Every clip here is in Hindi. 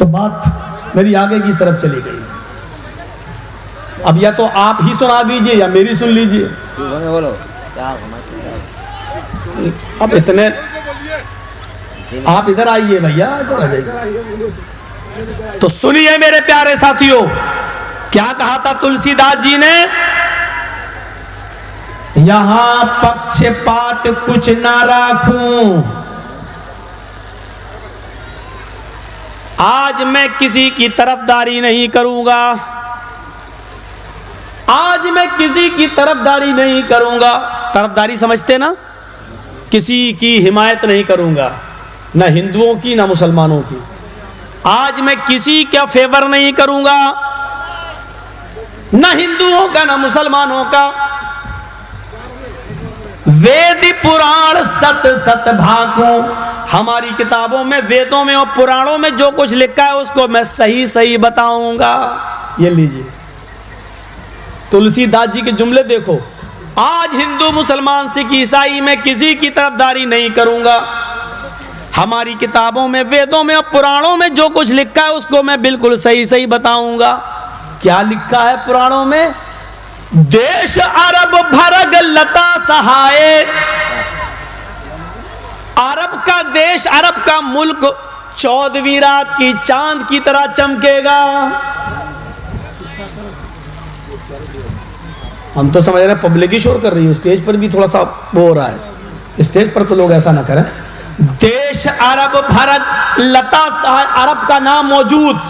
तो बात मेरी आगे की तरफ चली गई। अब या तो आप ही सुना दीजिए या मेरी सुन लीजिए। बोलो अब इतने आप इधर आइए भैया, इधर आ जाइए। तो सुनिए मेरे प्यारे साथियों, क्या कहा था तुलसीदास जी ने, यहां पक्षपात कुछ ना राखूं, आज मैं किसी की तरफदारी नहीं करूंगा, आज मैं किसी की तरफदारी नहीं करूंगा। तरफदारी समझते ना, किसी की हिमायत नहीं करूंगा, ना हिंदुओं की ना मुसलमानों की। आज मैं किसी का फेवर नहीं करूंगा, ना हिंदुओं का ना मुसलमानों का। वेद पुराण सत सत भागों, हमारी किताबों में, वेदों में और पुराणों में जो कुछ लिखा है उसको मैं सही सही बताऊंगा। ये लीजिए तुलसीदास जी के जुमले देखो, आज हिंदू मुसलमान सिख ईसाई में किसी की तरफदारी नहीं करूंगा, हमारी किताबों में, वेदों में और पुराणों में जो कुछ लिखा है उसको मैं बिल्कुल सही सही बताऊंगा। क्या लिखा है पुराणों में, देश अरब भरग लता सहाय, अरब का देश, अरब का मुल्क 14वीं रात की चांद की तरह चमकेगा। हम तो समझ रहे हैं पब्लिक ही शोर कर रही है, स्टेज पर भी थोड़ा सा वो हो रहा है, स्टेज पर तो लोग ऐसा ना करें। देश अरब भरत लता सहाय, अरब का नाम मौजूद,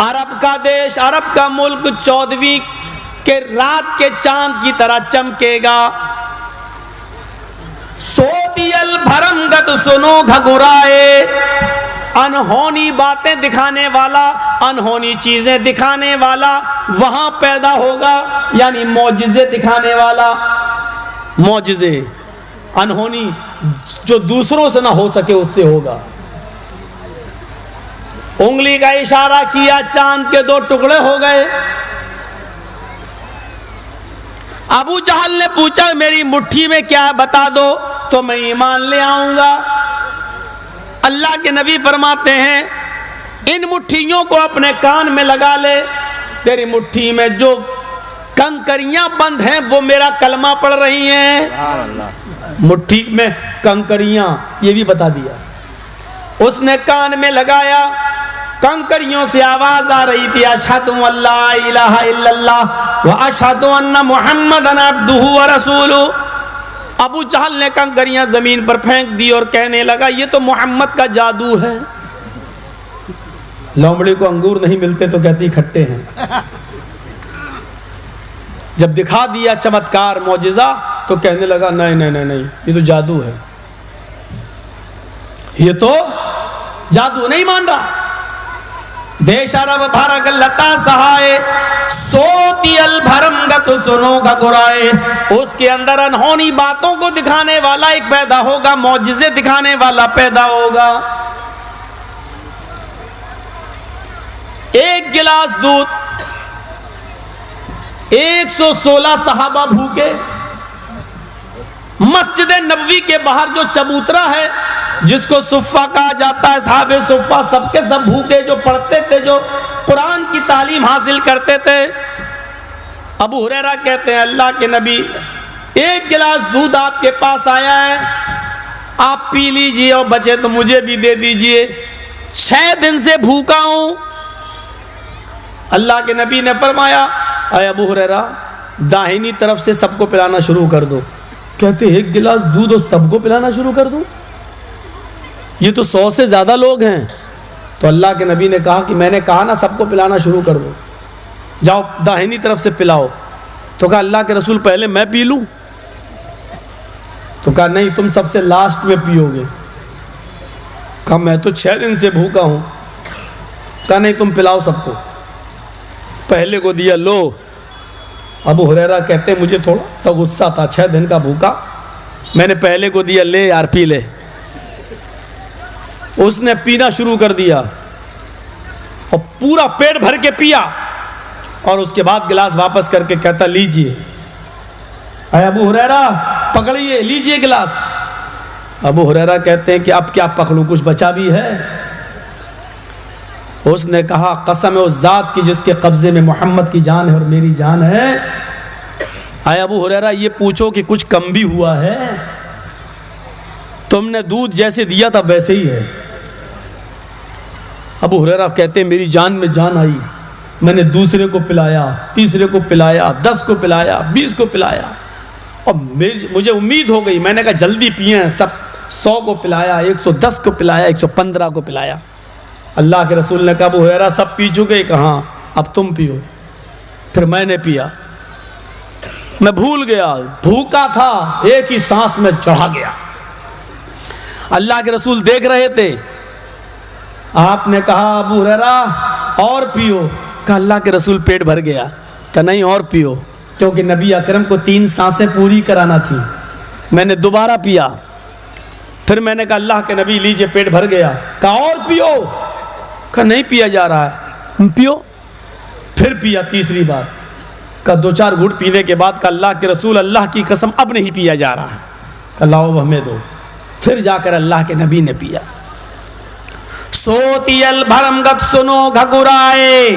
अरब का देश, अरब का मुल्क 14वीं के रात के चांद की तरह चमकेगा। सोतियल भरमगत सुनो घगुराए, अनहोनी बातें दिखाने वाला, अनहोनी चीजें दिखाने वाला वहां पैदा होगा, यानी मौजिजे दिखाने वाला। मौजिजे अनहोनी जो दूसरों से ना हो सके उससे होगा। उंगली का इशारा किया, चांद के 2 टुकड़े हो गए। अबू जहल ने पूछा मेरी मुट्ठी में क्या है बता दो तो मैं ईमान ले आऊंगा। अल्लाह के नबी फरमाते हैं इन मुट्ठियों को अपने कान में लगा ले, तेरी मुट्ठी में जो कंकरियां बंद हैं वो मेरा कलमा पढ़ रही हैं। मुट्ठी में कंकरियां, ये भी बता दिया। उसने कान में लगाया, कंकरियों से आवाज आ रही थी, अशहदु अल्ला इलाहा इल्लल्लाह व अशहदु अन्ना मुहम्मदन अब्दुहु व रसूलुहु। अबू जहल ने कंकरियां जमीन पर फेंक दी और कहने लगा ये तो मोहम्मद का जादू है। लोमड़ी को अंगूर नहीं मिलते तो कहती खट्टे हैं। जब दिखा दिया चमत्कार मौजिजा तो कहने लगा नहीं नहीं नहीं नहीं, ये तो जादू है, ये तो जादू, नहीं मान रहा। देश अरब भरग लता सहाय, सोतियल भरमगत सुनो घगुराए, उसके अंदर अनहोनी बातों को दिखाने वाला एक पैदा होगा, मौजिजे दिखाने वाला पैदा होगा। एक गिलास दूध 116 सहाबा भूखे। मस्जिद नबवी के बाहर जो चबूतरा है जिसको सुफ़ा कहा जाता है, साहबे सुफ़ा सबके सब भूखे, जो पढ़ते थे, जो कुरान की तालीम हासिल करते थे। अबू हुरैरा कहते हैं अल्लाह के नबी एक गिलास दूध आपके पास आया है, आप पी लीजिए और बचे तो मुझे भी दे दीजिए, 6 दिन से भूखा हूं। अल्लाह के नबी ने फरमाया अय अबू हुरैरा दाहिनी तरफ से सबको पिलाना शुरू कर दो। कहते एक गिलास दूध और सबको पिलाना शुरू कर दो, ये तो 100 से ज़्यादा लोग हैं। तो अल्लाह के नबी ने कहा कि मैंने कहा ना सबको पिलाना शुरू कर दो, जाओ दाहिनी तरफ से पिलाओ। तो कहा अल्लाह के रसूल पहले मैं पी लूँ? तो कहा नहीं, तुम सबसे लास्ट में पियोगे। कहा मैं तो 6 दिन से भूखा हूँ। कहा नहीं, तुम पिलाओ सबको। पहले को दिया, लो। अबू हुरैरा कहते मुझे थोड़ा सा गुस्सा था, 6 दिन का भूखा, मैंने पहले को दिया, ले यार पी ले। उसने पीना शुरू कर दिया और पूरा पेट भर के पिया और उसके बाद गिलास वापस करके कहता लीजिए। अरे अबू हुरैरा पकड़िए, लीजिए गिलास। अबू हुरैरा कहते हैं कि अब क्या पकड़ूं, कुछ बचा भी है? उसने कहा कसम है उस ज़ात की जिसके कब्ज़े में मोहम्मद की जान है और मेरी जान है, आए अबू हुरैरा ये पूछो कि कुछ कम भी हुआ है? तुमने दूध जैसे दिया था वैसे ही है। अबू हुरैरा कहते हैं मेरी जान में जान आई, मैंने दूसरे को पिलाया, तीसरे को पिलाया, 10 को पिलाया, 20 को पिलाया और मुझे उम्मीद हो गई। मैंने कहा जल्दी पिए, सब 100 को पिलाया, 110 को पिलाया, 115 को पिलाया। अल्लाह के रसूल ने कहा अबू हुरैरा सब पी चुके? कहा अब तुम पियो। फिर मैंने पिया, मैं भूल गया, भूखा था, एक ही सांस में चढ़ा गया। अल्लाह के रसूल देख रहे थे। आपने कहा अबू हुरैरा और पियो। कहा अल्लाह के रसूल पेट भर गया। कहा नहीं और पियो, क्योंकि नबी अकरम को 3 सांसें पूरी कराना थी। मैंने दोबारा पिया। फिर मैंने कहा अल्लाह के नबी लीजिए पेट भर गया। कहा और पियो। कहा नहीं पिया जा रहा है। पियो। फिर पिया तीसरी बार। कहा 2-4 घूंट पीने के बाद कहा अल्लाह के रसूल अल्लाह की कसम अब नहीं पिया जा रहा है। कहा लाओ हमें दो। फिर जाकर अल्लाह के नबी ने पिया। सोतियल भरमगत सुनो घगुराए,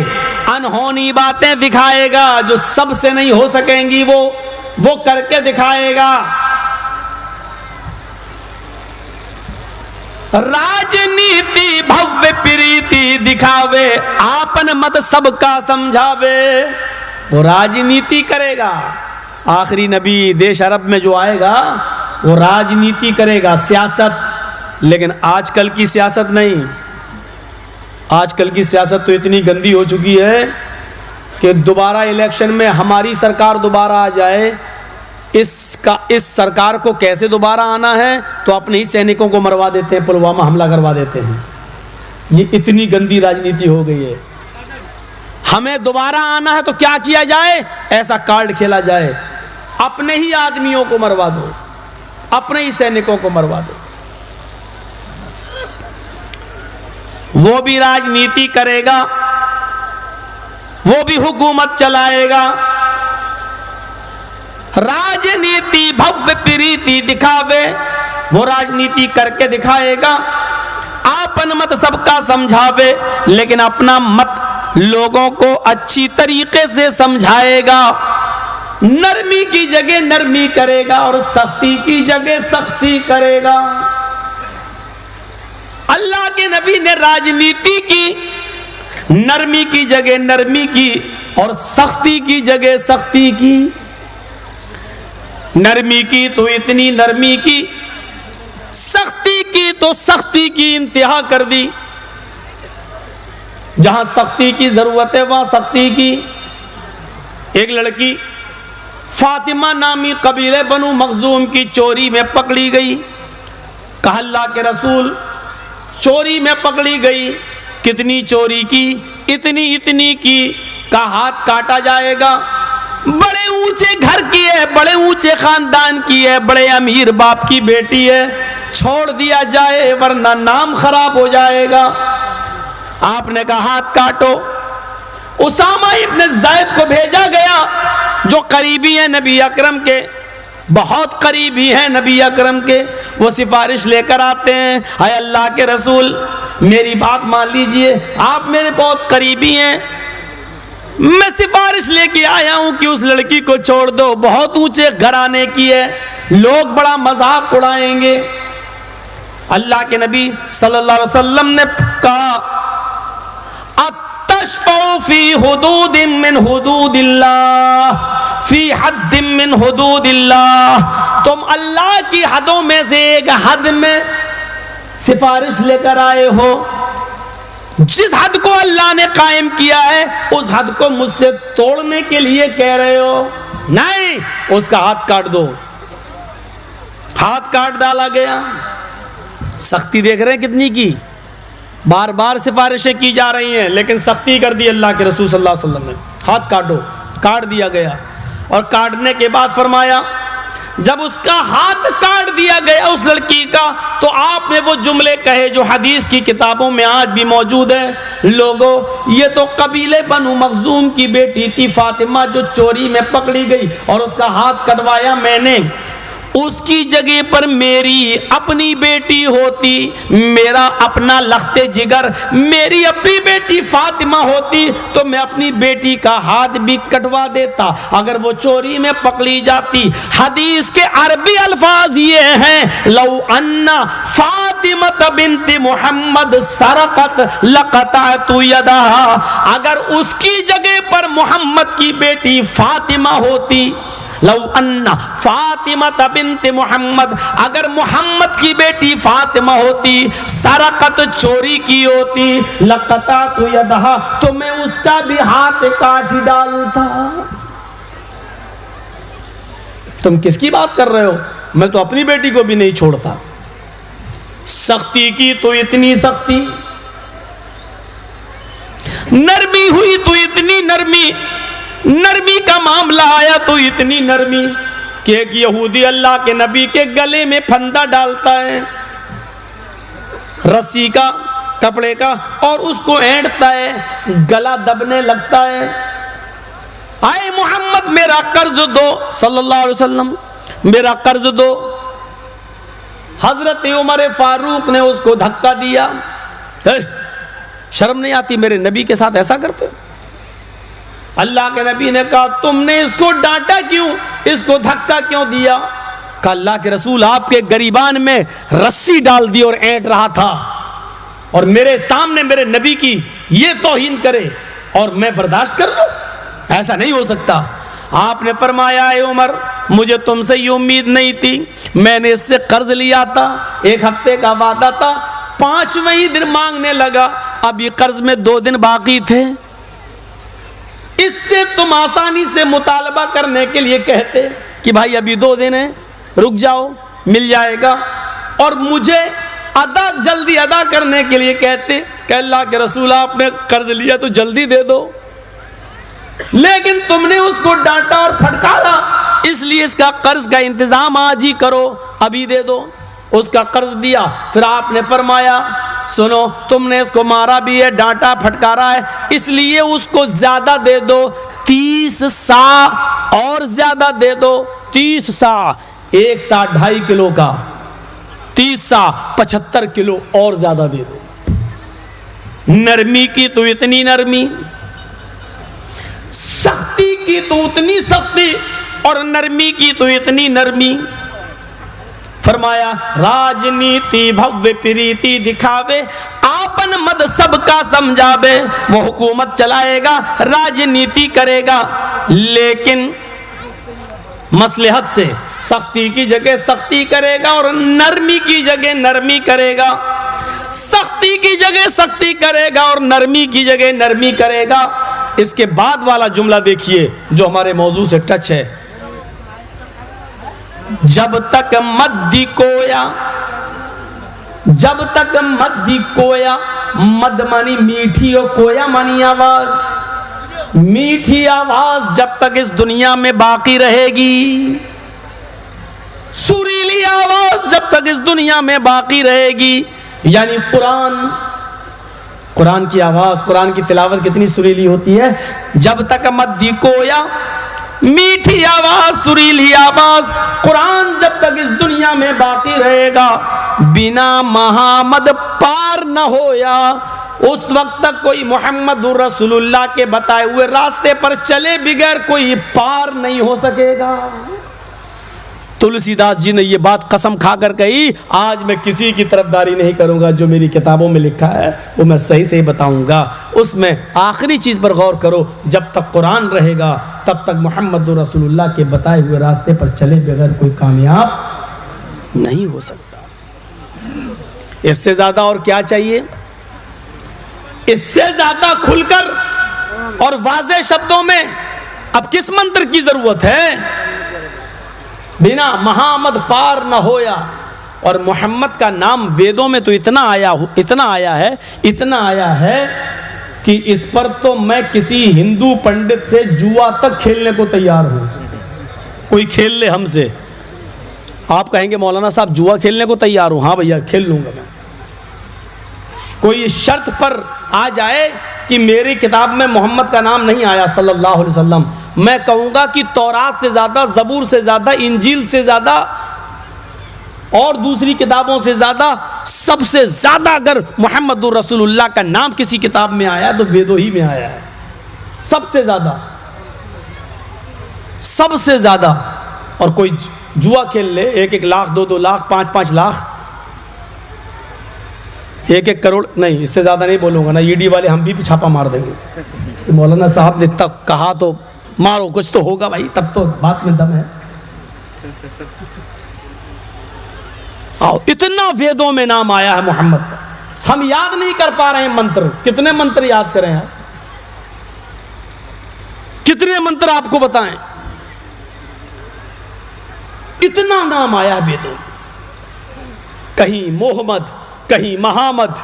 अनहोनी बातें दिखाएगा, जो सबसे नहीं हो सकेंगी वो करके दिखाएगा। राजनीति भव्य प्रीति दिखावे, आपन मत सबका समझावे। वो राजनीति करेगा। आखिरी नबी देश अरब में जो आएगा वो राजनीति करेगा, सियासत। लेकिन आजकल की सियासत नहीं। आजकल की सियासत तो इतनी गंदी हो चुकी है कि दोबारा इलेक्शन में हमारी सरकार दोबारा आ जाए, इस सरकार को कैसे दोबारा आना है तो अपने ही सैनिकों को मरवा देते हैं, पुलवामा हमला करवा देते हैं। ये इतनी गंदी राजनीति हो गई है। हमें दोबारा आना है तो क्या किया जाए? ऐसा कार्ड खेला जाए, अपने ही आदमियों को मरवा दो, अपने ही सैनिकों को मरवा दो। वो भी राजनीति करेगा, वो भी हुकूमत चलाएगा। राजनीति भव्य प्रीति दिखावे, वो राजनीति करके दिखाएगा। आपन मत सबका समझावे, लेकिन अपना मत लोगों को अच्छी तरीके से समझाएगा। नरमी की जगह नरमी करेगा और सख्ती की जगह सख्ती करेगा। अल्लाह के नबी ने राजनीति की, नरमी की जगह नरमी की और सख्ती की जगह सख्ती की। नरमी की तो इतनी नरमी की, सख्ती की तो सख्ती की इंतहा कर दी। जहां सख्ती की जरूरत है वहां सख्ती की। एक लड़की फातिमा नामी कबीले बनु मखजूम की चोरी में पकड़ी गई। कहा अल्लाह के रसूल चोरी में पकड़ी गई, कितनी चोरी की? इतनी की। का हाथ काटा जाएगा। बड़े ऊंचे घर की है, बड़े ऊंचे खानदान की है, बड़े अमीर बाप की बेटी है, छोड़ दिया जाए वरना नाम खराब हो जाएगा। आपने कहा हाथ काटो। उसामा इब्न ज़ैद को भेजा गया, जो करीबी है नबी अकरम के, बहुत करीबी हैं नबी अकरम के। वो सिफारिश लेकर आते हैं, हाय अल्लाह के रसूल मेरी बात मान लीजिए, आप मेरे बहुत करीबी हैं, मैं सिफारिश लेके आया हूं कि उस लड़की को छोड़ दो, बहुत ऊंचे घराने की है, लोग बड़ा मजाक उड़ाएंगे। अल्लाह के नबी सल्लल्लाहु अलैहि वसल्लम ने कहा अत्तशफ़उ फी हुदूदिन मिन हुदूदिल्लाह फी हद्दिन मिन हुदूदिल्लाह। तुम अल्लाह की हदों में से एक हद में सिफारिश लेकर आए हो। जिस हद को अल्लाह ने कायम किया है उस हद को मुझसे तोड़ने के लिए कह रहे हो? नहीं, उसका हाथ काट दो। हाथ काट डाला गया। सख्ती देख रहे हैं कितनी की, बार बार सिफारिशें की जा रही हैं, लेकिन सख्ती कर दी अल्लाह के रसूल सल्लल्लाहु अलैहि वसल्लम ने। हाथ काटो, काट दिया गया। और काटने के बाद फरमाया, जब उसका हाथ काट दिया गया उस लड़की का, तो आपने वो जुमले कहे जो हदीस की किताबों में आज भी मौजूद है, लोगों ये तो कबीले बनु मखजूम की बेटी थी फातिमा, जो चोरी में पकड़ी गई और उसका हाथ कटवाया मैंने। उसकी जगह पर मेरी अपनी बेटी होती, मेरा अपना लख्ते जिगर, मेरी अपनी बेटी फातिमा होती तो मैं अपनी बेटी का हाथ भी कटवा देता अगर वो चोरी में पकड़ी जाती। हदीस के अरबी अल्फाज ये हैं, लौ अन्ना फातिमा बिन्त मोहम्मद सरकत लक़तअतु यदहा, अगर उसकी जगह पर मोहम्मद की बेटी फातिमा होती, लौ अन्ना फातिमा बिन्त मोहम्मद, अगर मोहम्मद की बेटी फातिमा होती, सरकत चोरी की होती, लक़तअतु यदहा, तो मैं उसका भी हाथ काट डालता। तुम किसकी बात कर रहे हो? मैं तो अपनी बेटी को भी नहीं छोड़ता। सख्ती की तो इतनी सख्ती, नरमी हुई तो इतनी नरमी, नरमी का मामला आया तो इतनी नरमी कि एक यहूदी अल्लाह के नबी के गले में फंदा डालता है रस्सी का, कपड़े का, और उसको ऐंठता है, गला दबने लगता है। आए मोहम्मद मेरा कर्ज दो, सल्लल्लाहु अलैहि वसल्लम मेरा कर्ज दो। हजरत उमर फारूक ने उसको धक्का दिया। शर्म नहीं आती मेरे नबी के साथ ऐसा करते हो? अल्लाह के नबी ने कहा तुमने इसको डांटा क्यों, इसको धक्का क्यों दिया? कहा अल्लाह के रसूल आपके गरीबान में रस्सी डाल दी और ऐंठ रहा था, और मेरे सामने मेरे नबी की ये तौहीन करे और मैं बर्दाश्त कर लूं? ऐसा नहीं हो सकता। आपने फरमाया है उमर, मुझे तुमसे ये उम्मीद नहीं थी, मैंने इससे कर्ज लिया था, 1 हफ्ते का वादा था, 5वें ही दिन मांगने लगा, अब ये कर्ज में 2 दिन बाकी थे। इससे तुम आसानी से मुतालबा करने के लिए कहते कि भाई अभी 2 दिन है, रुक जाओ, मिल जाएगा, और मुझे अदा जल्दी अदा करने के लिए कहते कि अल्लाह के रसूल आपने कर्ज लिया तो जल्दी दे दो, लेकिन तुमने उसको डांटा और फटकारा, इसलिए इसका कर्ज का इंतजाम आज ही करो, अभी दे दो। उसका कर्ज दिया। फिर आपने फरमाया सुनो, तुमने इसको मारा भी है, डांटा फटकारा है, इसलिए उसको ज्यादा दे दो, 30 सा और ज्यादा दे दो। 30 सा, 1 सा 2.5 किलो का, 30 सा 75 किलो और ज्यादा दे दो। नरमी की तो इतनी नरमी, सख्ती की तो उतनी सख्ती, और नरमी की तो इतनी नरमी। फरमाया राजनीति भव्य प्रीति दिखावे, आपन मद सबका समझावे। वो हुकूमत चलाएगा, राजनीति करेगा, लेकिन मसलहत से सख्ती की जगह सख्ती करेगा और नरमी की जगह नरमी करेगा। सख्ती की जगह सख्ती करेगा और नरमी की जगह नरमी करेगा। इसके बाद वाला जुमला देखिए जो हमारे मौजू से टच है, जब तक मद्दी कोया, जब तक मद्दी कोया, मद मानी मीठी और कोया मानी आवाज, मीठी आवाज जब तक इस दुनिया में बाकी रहेगी, सुरीली आवाज जब तक इस दुनिया में बाकी रहेगी, यानी कुरान की आवाज, कुरान की तिलावत कितनी सुरीली होती है। जब तक मद्दी कोया, मीठी आवाज, सुरीली आवाज, कुरान जब तक इस दुनिया में बाकी रहेगा, बिना मोहम्मद पार न होया, उस वक्त तक कोई मोहम्मद रसूलुल्लाह के बताए हुए रास्ते पर चले बगैर कोई पार नहीं हो सकेगा। तुलसीदास जी ने ये बात कसम खाकर कही, आज मैं किसी की तरफदारी नहीं करूंगा, जो मेरी किताबों में लिखा है वो मैं सही से बताऊंगा। उसमें आखिरी चीज पर गौर करो, जब तक कुरान रहेगा तब तक मोहम्मद रसूलुल्लाह के बताए हुए रास्ते पर चले बगैर कोई कामयाब नहीं हो सकता। इससे ज्यादा और क्या चाहिए? इससे ज्यादा खुलकर और वाज़ेह शब्दों में अब किस मंत्र की जरूरत है? बिना मोहम्मद पार न होया। और मोहम्मद का नाम वेदों में तो इतना आया है कि इस पर तो मैं किसी हिंदू पंडित से जुआ तक खेलने को तैयार हूं। कोई खेल ले हमसे, आप कहेंगे मौलाना साहब जुआ खेलने को तैयार हूं, हाँ भैया खेल लूंगा मैं। कोई शर्त पर आ जाए कि मेरी किताब में मोहम्मद का नाम नहीं आया सल्लल्लाहु अलैहि वसल्लम, मैं कहूँगा कि तौरात से ज़्यादा, ज़बूर से ज़्यादा, इंजील से ज़्यादा और दूसरी किताबों से ज़्यादा, सबसे ज़्यादा अगर मुहम्मदुर रसूलुल्लाह का नाम किसी किताब में आया तो वेदों ही में आया है, सबसे ज़्यादा, सबसे ज़्यादा। और कोई जुआ खेल ले, 1-1 लाख, 2-2 लाख, 5-5 लाख, 1-1 करोड़, नहीं इससे ज़्यादा नहीं बोलूँगा ना, ईडी वाले हम भी छापा मार देंगे। मौलाना साहब ने तक कहा तो मारो, कुछ तो होगा भाई, तब तो बात में दम है। आओ, इतना वेदों में नाम आया है मोहम्मद का, हम याद नहीं कर पा रहे हैं मंत्र। कितने मंत्र याद करें आप? कितने मंत्र आपको बताएं? इतना नाम आया है वेदों में। कहीं मोहम्मद, कहीं महामद,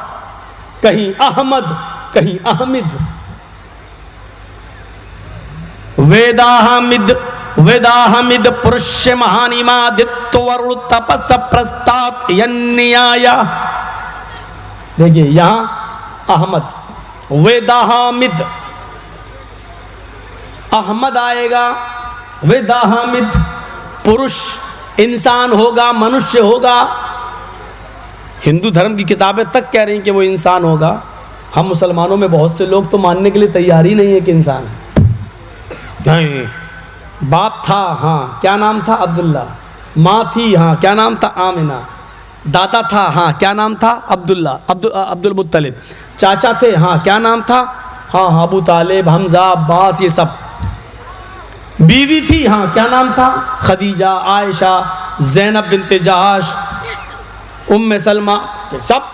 कहीं अहमद, कहीं अहमिद। वेदाहमिद, वेदाहमिद पुरुष महानिमादित्य वरुण तपस प्रस्ताप यन्याय। देखिए यहां अहमद, वेदाहमिद, अहमद आएगा, वेदाहमिद पुरुष, इंसान होगा, मनुष्य होगा। हिंदू धर्म की किताबें तक कह रही हैं कि वो इंसान होगा। हम मुसलमानों में बहुत से लोग तो मानने के लिए तैयार ही नहीं है कि इंसान है। नहीं, बाप था, हाँ क्या नाम था? अब्दुल्ला। माँ थी, हाँ क्या नाम था? आमिना। दादा था, हाँ क्या नाम था? अब्दुल्ला, अब्दुल मुत्तलिब। चाचा थे, हाँ क्या नाम था? हाँ अबू तालिब, हमजा, अब्बास, ये सब। बीवी थी, हाँ क्या नाम था? खदीजा, आयशा, ज़ैनब बिन्ते जहाश, उम्मे सलमा, सब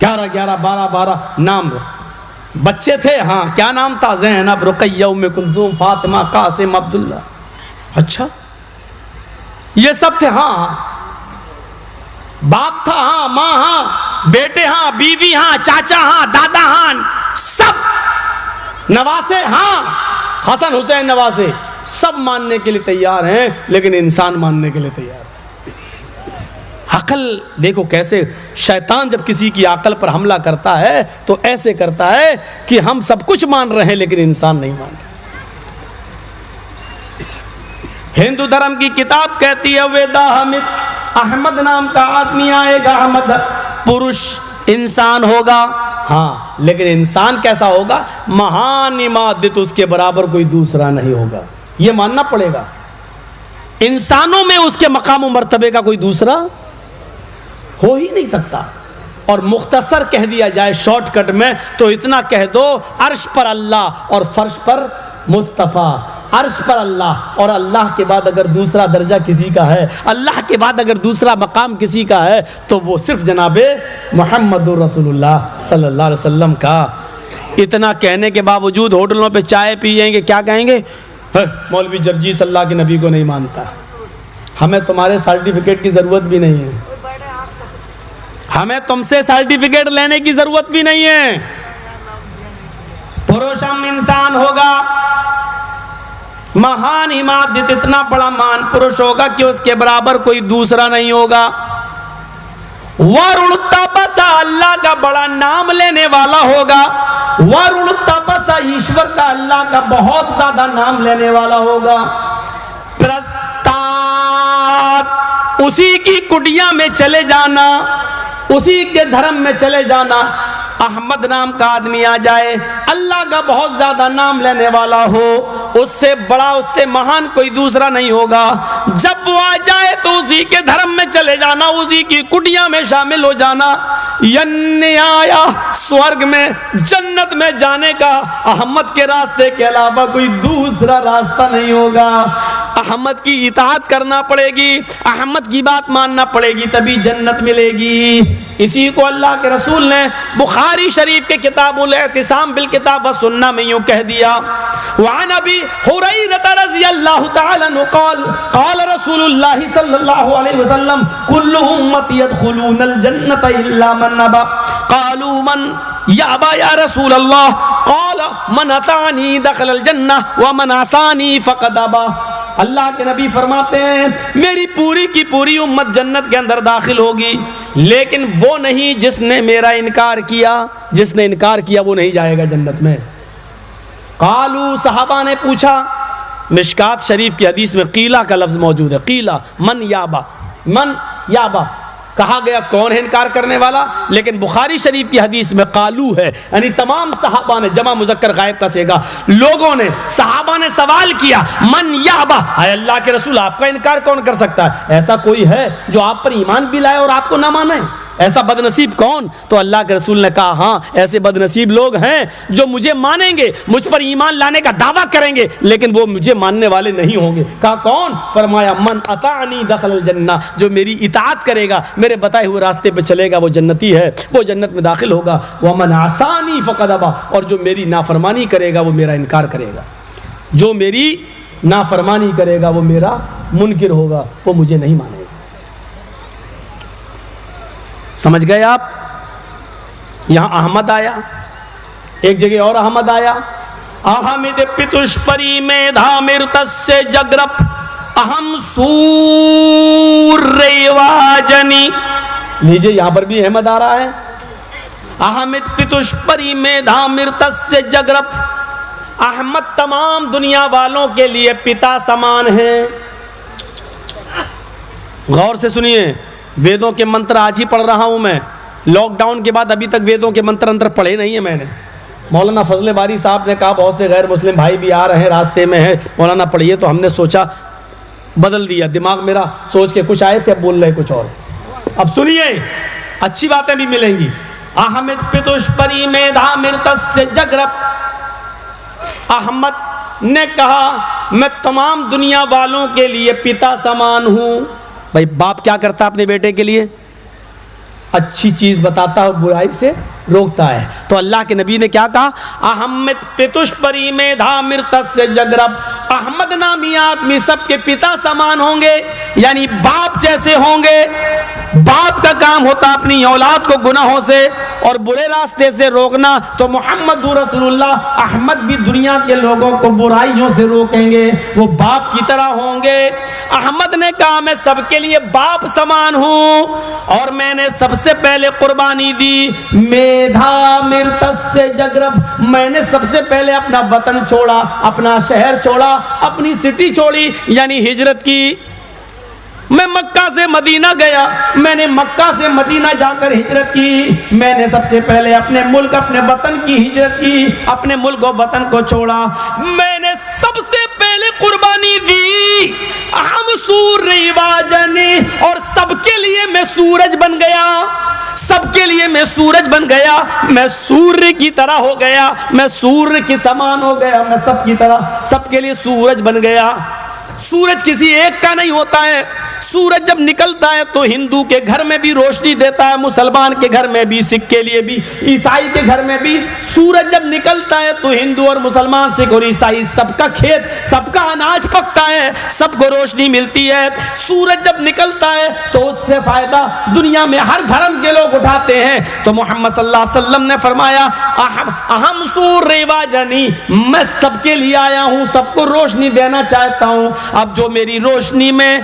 11-11, 12-12 नाम। बच्चे थे, हाँ क्या नाम था? ज़ैनब, रुक़ैया, उम्मे कुलसूम, फातिमा, कासिम, अब्दुल्ला। अच्छा, ये सब थे। हाँ बाप था, हाँ माँ, हाँ बेटे, हाँ बीवी, हाँ चाचा, हाँ दादा, हाँ सब नवासे, हाँ हसन हुसैन नवासे, सब मानने के लिए तैयार हैं, लेकिन इंसान मानने के लिए तैयार है। अकल देखो कैसे शैतान जब किसी की अकल पर हमला करता है तो ऐसे करता है कि हम सब कुछ मान रहे हैं लेकिन इंसान नहीं मान रहे। हिंदू धर्म की किताब कहती है वेदाहमिद, अहमद नाम का आदमी आएगा, अहमद पुरुष, इंसान होगा। हाँ, लेकिन इंसान कैसा होगा? महान इमादत, उसके बराबर कोई दूसरा नहीं होगा, ये मानना पड़ेगा। इंसानों में उसके मकाम और मर्तबे का कोई दूसरा हो ही नहीं सकता। और मुख्तसर कह दिया जाए शॉर्टकट में तो इतना कह दो, अर्श पर अल्लाह और फर्श पर मुस्तफ़ा। अर्श पर अल्लाह, और अल्लाह के बाद अगर दूसरा दर्जा किसी का है, अल्लाह के बाद अगर दूसरा मकाम किसी का है तो वो सिर्फ जनाबे मुहम्मदुर रसूलुल्लाह सल्लल्लाहु अलैहि वसल्लम का। इतना कहने के बावजूद होटलों पे चाय पिएंगे, क्या कहेंगे? मौलवी जर्जीस अल्लाह के नबी को नहीं मानता। हमें तुम्हारे सर्टिफिकेट की ज़रूरत भी नहीं है, हमें तुमसे सर्टिफिकेट लेने की ज़रूरत भी नहीं है। पुरुषम इंसान होगा, महान इमादत, इतना बड़ा महान पुरुष होगा कि उसके बराबर कोई दूसरा नहीं होगा। वरुण तपसा, अल्लाह का बड़ा नाम लेने वाला होगा। वरुण तपसा, ईश्वर का, अल्लाह का बहुत ज्यादा नाम लेने वाला होगा। प्रस्ताव, उसी की कुटिया में चले जाना, उसी के धर्म में चले जाना। अहमद नाम का आदमी आ जाए, अल्लाह का बहुत ज्यादा नाम लेने वाला हो, उससे बड़ा, उससे महान कोई दूसरा नहीं होगा। जब वो आ जाए तो उसी के धर्म में चले जाना, उसी की कुटिया में शामिल हो जाना। यन्याया, स्वर्ग में, जन्नत में जाने का अहमद के रास्ते के अलावा कोई दूसरा रास्ता नहीं होगा। अहमद की इताअत करना पड़ेगी, अहमद की बात मानना पड़ेगी, तभी जन्नत मिलेगी। इसी को अल्लाह के रसूल ने बुखारी शरीफ के किताबुल इत्तिसाम बिल किताब व सुन्ना में यूं कह दिया, वअन अबी हुरैरा रज़ियल्लाहु तआला अन्हु क़ाल क़ाल रसूलुल्लाह सल्लल्लाहु अलैहि वसल्लम कुल्लु उम्मती यदखुलूनल जन्नत इल्ला मन अबा क़ालू मन याबा या रसूल अल्लाह क़ाल मन अतानी दखलल जन्नह व मन असानी फ़क़द अबा। अल्लाह के नबी फरमाते हैं मेरी पूरी की पूरी उम्मत जन्नत के अंदर दाखिल होगी, लेकिन वो नहीं जिसने मेरा इनकार किया। जिसने इनकार किया वो नहीं जाएगा जन्नत में। कालू, सहाबा ने पूछा, मिशकात शरीफ की हदीस में कीला का लफ्ज़ मौजूद है। कीला मन याबा, मन याबा। कहा गया कौन है इनकार करने वाला, लेकिन बुखारी शरीफ की हदीस में कालू है, यानी तमाम सहाबा ने, जमा मुजक्कर गायब का सेगा, लोगों ने, सहाबा ने सवाल किया मन याबा, आए अल्लाह के रसूल आपका इनकार कौन कर सकता है? ऐसा कोई है जो आप पर ईमान भी लाए और आपको ना माने? ऐसा बदनसीब कौन? तो अल्लाह के रसूल ने कहा हाँ, ऐसे बदनसीब लोग हैं जो मुझे मानेंगे, मुझ पर ईमान लाने का दावा करेंगे, लेकिन वो मुझे मानने वाले नहीं होंगे। कहा कौन? फरमाया मन अतानी दखल जन्ना, जो मेरी इताअत करेगा, मेरे बताए हुए रास्ते पे चलेगा, वो जन्नती है, वो जन्नत में दाखिल होगा। वह मन आसानी फ़क़द अबा, और जो मेरी नाफरमानी करेगा वो मेरा इनकार करेगा, जो मेरी नाफरमानी करेगा वो मेरा मुनकिर होगा, वो मुझे नहीं मानेगा। समझ गए आप? यहां अहमद आया, एक जगह और अहमद आया, अहमद पितुष्परी मेधामिर तस्य जगरप अहम सूर्यवाजनी। लीजिए यहां पर भी अहमद आ रहा है, अहमद पितुष्परी मेधामिर तस्य जगरप। अहमद तमाम दुनिया वालों के लिए पिता समान है। गौर से सुनिए, वेदों के मंत्र आज ही पढ़ रहा हूं मैं, लॉकडाउन के बाद अभी तक वेदों के मंत्र अंतर पढ़े नहीं है मैंने। मौलाना फजले बारी साहब ने कहा बहुत से गैर मुस्लिम भाई भी आ रहे हैं, रास्ते में हैं, मौलाना पढ़िए, तो हमने सोचा, बदल दिया दिमाग मेरा, सोच के कुछ आए थे, अब बोल रहे कुछ और। अब सुनिए, अच्छी बातें भी मिलेंगी। अहमद पितुष्परी मेधा मृतस्य जगरप। अहमद ने कहा मैं तमाम दुनिया वालों के लिए पिता समान हूं। भाई बाप क्या करता है अपने बेटे के लिए? अच्छी चीज बताता है और बुराई से रोकता है। तो अल्लाह के नबी ने क्या कहा? अहमद पितुष्परी मेधा मृतस्य जगरब। अहमद नामी आदमी सबके पिता समान होंगे, यानी बाप जैसे होंगे। बाप का काम होता अपनी औलाद को गुनाहों से और बुरे रास्ते से रोकना, तो मोहम्मद रसूलुल्लाह अहमद भी दुनिया के लोगों को बुराइयों से रोकेंगे, वो बाप की तरह होंगे। अहमद ने कहा मैं सबके लिए बाप समान हूं और मैंने सबसे पहले कुर्बानी दी मेधा मृतस्य जगरब। मैंने सबसे पहले अपना वतन छोड़ा, अपना शहर छोड़ा, अपनी सिटी छोड़ी, यानी हिजरत की। मैं मक्का से मदीना गया, मैंने मक्का से मदीना जाकर हिजरत की। मैंने सबसे पहले अपने मुल्क, अपने वतन की हिजरत की, अपने मुल्क और वतन को छोड़ा। मैंने सबसे पहले कुर्बानी दी हम सूर्यवाजनी, और सबके लिए मैं सूरज बन गया। सबके लिए मैं सूरज बन गया, मैं सूर्य की तरह हो गया, मैं सूर्य के समान हो गया, मैं सबकी तरह, सबके लिए सूरज बन गया। सूरज किसी एक का नहीं होता है। सूरज जब निकलता है तो हिंदू के घर में भी रोशनी देता है, मुसलमान के घर में भी, सिख के लिए भी, ईसाई के घर में भी। सूरज जब निकलता है तो हिंदू और मुसलमान, सिख और ईसाई, सबका खेत, सबका अनाज पकता है, सबको रोशनी मिलती है। सूरज जब निकलता है तो उससे फायदा दुनिया में हर धर्म के लोग उठाते हैं। तो मोहम्मद सल्लल्लाहु अलैहि वसल्लम ने फरमाया अहम सूर्यवाजनी, मैं सबके लिए आया हूं, सबको रोशनी देना चाहता हूं। अब जो मेरी रोशनी में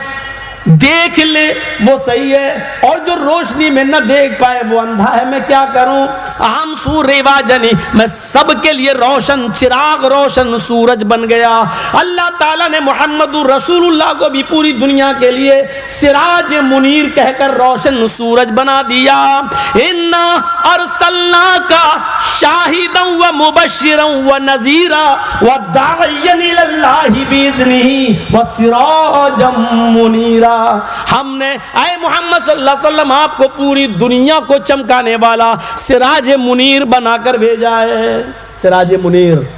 देख ले वो सही है, और जो रोशनी में न देख पाए वो अंधा है, मैं क्या करूं? अहम सूर्यवाजनी, मैं सबके लिए रोशन चिराग, रोशन सूरज बन गया। अल्लाह ताला ने मोहम्मद रसूलुल्लाह को भी पूरी दुनिया के लिए सिराज मुनीर कहकर रोशन सूरज बना दिया। इन्ना अरसलनाका शाहिदन व मुबश्शिरन व नज़ीरा व दाइयन इलल्लाहि बिइज़निही व सिराजम मुनीरा। हमने आए मोहम्मद सल्लल्लाहु अलैहि वसल्लम आपको पूरी दुनिया को चमकाने वाला सिराज मुनीर बनाकर भेजा है। सिराज मुनीर,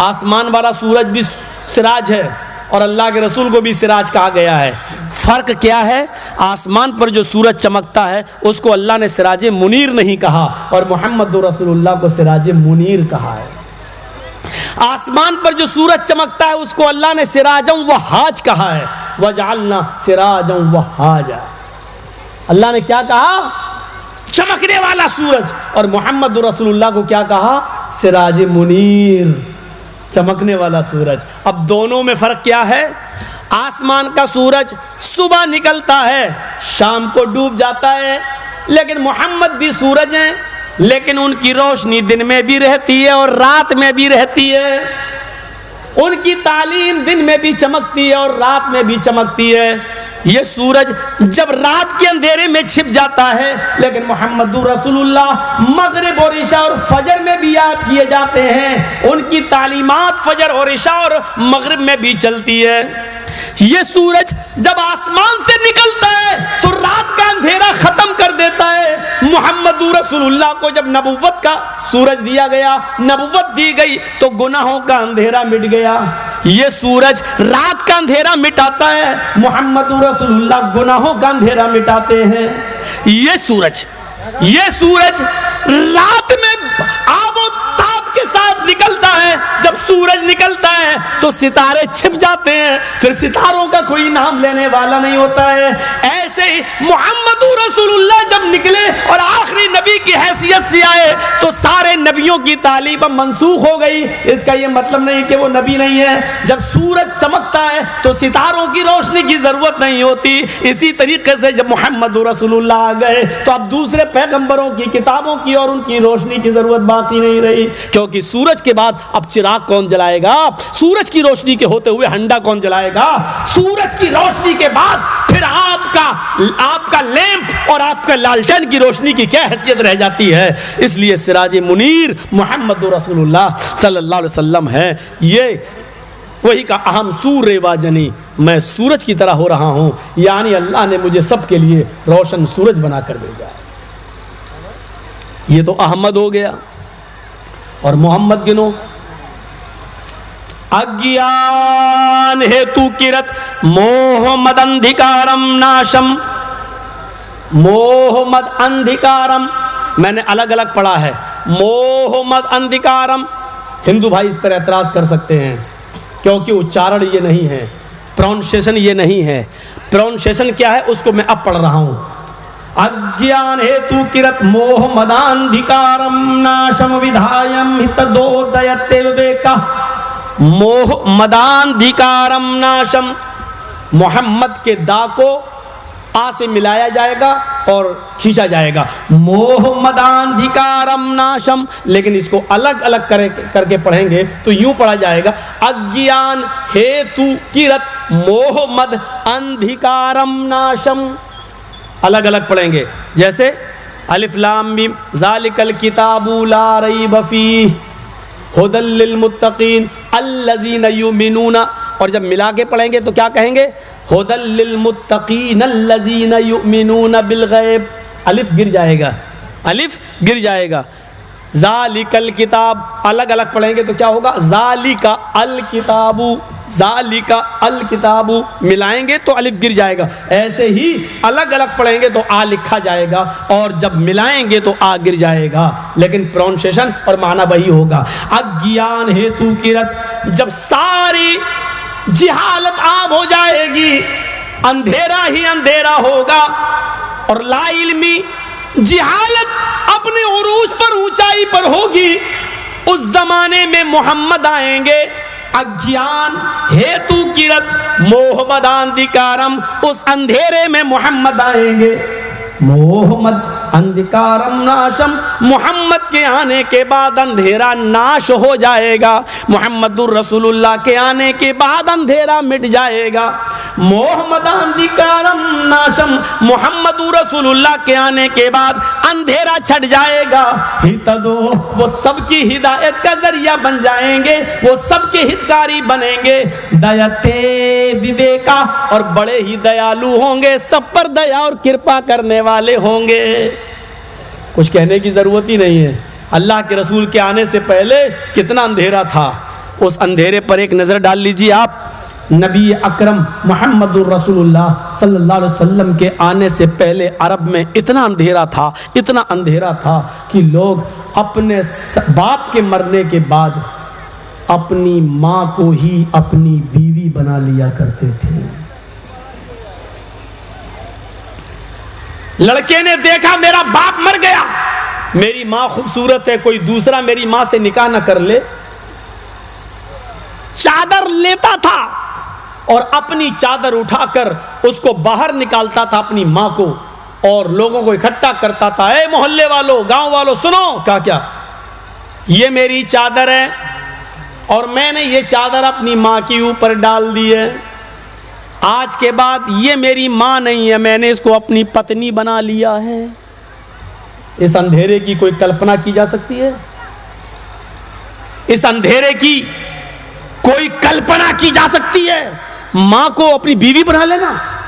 आसमान वाला सूरज भी सिराज है और अल्लाह के रसूल को भी सिराज कहा गया है। फर्क क्या है? आसमान पर जो सूरज चमकता है उसको अल्लाह ने सिराज मुनीर नहीं कहा और मोहम्मद रसूलुल्लाह को सिराज मुनीर कहा है। आसमान पर जो सूरज चमकता है उसको अल्लाह ने सिराजम वहाज कहा है, वजअलना सिराजम वहाजा। अल्लाह ने क्या कहा? चमकने वाला सूरज, और मोहम्मद रसूलुल्लाह को क्या कहा? सिराज मुनीर, चमकने वाला सूरज। अब दोनों में फर्क क्या है? आसमान का सूरज सुबह निकलता है, शाम को डूब जाता है, लेकिन मोहम्मद भी सूरज हैं, लेकिन उनकी रोशनी दिन में भी रहती है और रात में भी रहती है। उनकी तालीम दिन में भी चमकती है और रात में भी चमकती है। ये सूरज जब रात के अंधेरे में छिप जाता है, लेकिन मोहम्मदुर रसूलुल्लाह मगरिब और इशा और फजर में भी याद किए जाते हैं। उनकी तालीमात फजर और इशा और मगरिब में भी चलती है। ये सूरज जब आसमान से निकलता है तो रात का अंधेरा खत्म कर देता है। मोहम्मदुर रसूलुल्लाह को जब नबुव्वत का सूरज दिया गया, नबुव्वत दी गई, तो गुनाहों का अंधेरा मिट गया। ये सूरज रात का अंधेरा मिटाता है, मोहम्मदुर रसूलुल्लाह गुनाहों का अंधेरा मिटाते हैं। ये सूरज रात में आबो ताब के साथ निकलता है। जब सूरज निकलता है तो सितारे छिप जाते हैं, फिर सितारों का कोई नाम लेने वाला नहीं होता है। ऐसे ही मोहम्मदुर रसूलुल्लाह जब निकले और आखिरी नबी की हैसियत से आए तो सारे नबियों की तालीम मंसूख हो गई। इसका यह मतलब नहीं कि वो नबी नहीं है। जब सूरज चमकता है तो सितारों की रोशनी की जरूरत नहीं होती। इसी तरीके से जब मोहम्मदुर रसूलुल्लाह आ गए तो अब दूसरे पैगंबरों की किताबों की और उनकी रोशनी की जरूरत बाकी नहीं रही, क्योंकि सूरज के बाद अब चिराग कौन जलाएगा? सूरज की रोशनी के होते हुए हंडा कौन जलाएगा? सूरज की रोशनी के बाद फिर आपका लैंप और आपका लालटेन की रोशनी की क्या हैसियत रह जाती है? इसलिए सिराज मुनीर मोहम्मदुर रसूलुल्लाह सल्लल्लाहु अलैहि वसल्लम है। ये वही का अहम सूर्य वाजनी, मैं सूरज की तरह हो रहा हूं, यानी अल्लाह ने मुझे सबके लिए रोशन सूरज बनाकर भेजा। ये तो अहमद हो गया। और मोहम्मद गिनो, अज्ञान हेतु किरत मोह मद अंधिकारम नाशम। मोह मद अंधिकारम मैंने अलग अलग पढ़ा है। मोह मद अंधिकारम, हिंदू भाई इस पर एतराज कर सकते हैं क्योंकि उच्चारण ये नहीं है, प्रोनाउंसिएशन ये नहीं है। प्रोनाउंसिएशन क्या है उसको मैं अब पढ़ रहा हूं। अज्ञान हेतु किरत मोह मदांधिकारम नाशम विधायम हितदोदयते विवेका। मोह मदांधिकारम नाशम, मोहम्मद के दा को आ से मिलाया जाएगा और खींचा जाएगा। मोह मदांधिकारम नाशम, लेकिन इसको अलग अलग करके पढ़ेंगे तो यूं पढ़ा जाएगा, अज्ञान हेतु किरत मोह मद अंधिकारम नाशम। अलग अलग पढ़ेंगे, जैसे अलिफ लाम मीम ज़ालिकल किताबु ला रैब फीह हुदल लिल मुत्तकीन अल्लज़ीना युमिनूना। और जब मिला के पढ़ेंगे तो क्या कहेंगे? हुदल लिल मुत्तकीन अल्लज़ीना युमिनूना बिल गैब। अलिफ गिर जाएगा, अलिफ गिर जाएगा। ज़ालिकल किताब अलग अलग पढ़ेंगे तो क्या होगा? ज़ालिका अल किताबु, ज़ालिका अल किताबु मिलाएंगे तो अलिफ गिर जाएगा। ऐसे ही अलग अलग पढ़ेंगे तो आ लिखा जाएगा और जब मिलाएंगे तो आ गिर जाएगा, लेकिन प्रोनाउंसिएशन और माना वही होगा। अज्ञान हेतु किरत, जब सारी जिहालत आम हो जाएगी, अंधेरा ही अंधेरा होगा और ला इल्मी जिहालत अपने उरूज पर ऊंचाई पर होगी, उस जमाने में मोहम्मद आएंगे। अज्ञान हेतु किरत मोह मदांधिकारम, उस अंधेरे में मोहम्मद आएंगे। मोहम्मद अंधिकारम नाशम, मोहम्मद के आने के बाद अंधेरा नाश हो जाएगा। मोहम्मदुर रसूलुल्लाह के आने के बाद अंधेरा मिट जाएगा। मोहम्मद अंधिकारम नाशम, मोहम्मदुर रसूलुल्लाह के आने के बाद अंधेरा छट जाएगा। हितदो, वो सबकी हिदायत का जरिया बन जाएंगे, वो सबके हितकारी बनेंगे। दयते विवेका, और बड़े ही दयालु होंगे, सब पर दया और कृपा करने वाले होंगे। कुछ कहने की जरूरत ही नहीं है। अल्लाह के रसूल के आने से पहले कितना अंधेरा था, उस अंधेरे पर एक नजर डाल लीजिए आप। नबी अकरम मोहम्मदुर रसूलुल्लाह सल्लल्लाहु अलैहि वसल्लम के आने से पहले अरब में इतना अंधेरा था, इतना अंधेरा था कि लोग अपने बाप के मरने के बाद अपनी माँ को ही अपनी बीवी बना लिया करते थे। लड़के ने देखा मेरा बाप मर गया, मेरी माँ खूबसूरत है, कोई दूसरा मेरी माँ से निकाह न कर ले, चादर लेता था और अपनी चादर उठाकर उसको बाहर निकालता था अपनी माँ को, और लोगों को इकट्ठा करता था। ए मोहल्ले वालों, गांव वालों, सुनो। क्या ये मेरी चादर है और मैंने ये चादर अपनी माँ के ऊपर डाल दी है। आज के बाद ये मेरी माँ नहीं है, मैंने इसको अपनी पत्नी बना लिया है। इस अंधेरे की कोई कल्पना की जा सकती है? इस अंधेरे की कोई कल्पना की जा सकती है? माँ को अपनी बीवी बना लेना।